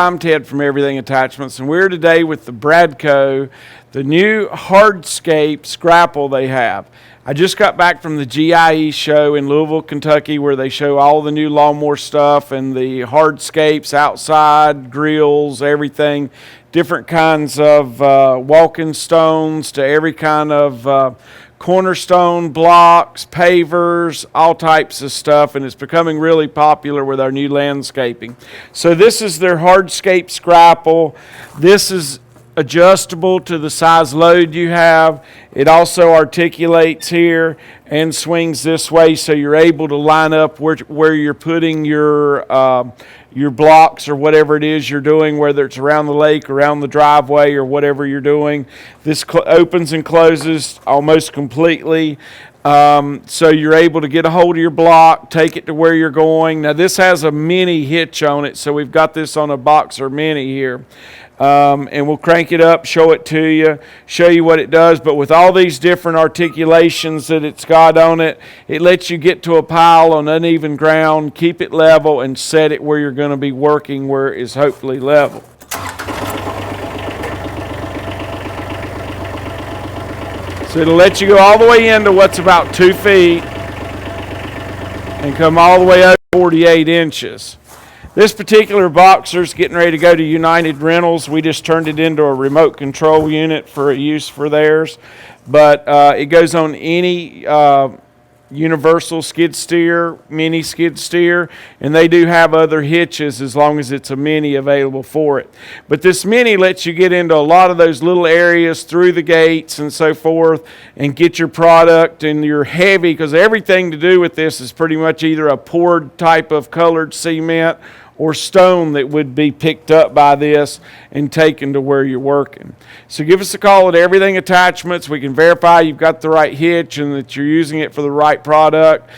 I'm Ted from Everything Attachments, and we're today with the Bradco, the new Hardscapes Grapple they have. I just got back from the GIE show in Louisville, Kentucky, where they show all the new lawnmower stuff and the hardscapes, outside grills, everything, different kinds of walking stones to every kind of cornerstone blocks, pavers, all types of stuff, and it's becoming really popular with our new landscaping. So this is their Hardscapes Grapple. This is adjustable to the size load you have. It also articulates here and swings this way, so you're able to line up where you're putting your blocks or whatever it is you're doing, whether it's around the lake, around the driveway, or whatever you're doing. This opens and closes almost completely. So you're able to get a hold of your block, take it to where you're going. Now this has a mini hitch on it, so we've got this on a Boxer Mini here. And we'll crank it up, show it to you, show you what it does. But with all these different articulations that it's got on it, it lets you get to a pile on uneven ground, keep it level, and set it where you're going to be working, where it is hopefully level. So it'll let you go all the way into what's about 2 feet and come all the way up 48 inches. This particular Boxer's getting ready to go to United Rentals. We just turned it into a remote control unit for use for theirs. But it goes on any universal skid steer, mini skid steer, and they do have other hitches as long as it's a mini available for it. But this mini lets you get into a lot of those little areas through the gates and so forth and get your product, and you're heavy because everything to do with this is pretty much either a poured type of colored cement or stone that would be picked up by this and taken to where you're working. So give us a call at Everything Attachments. We can verify you've got the right hitch and that you're using it for the right product.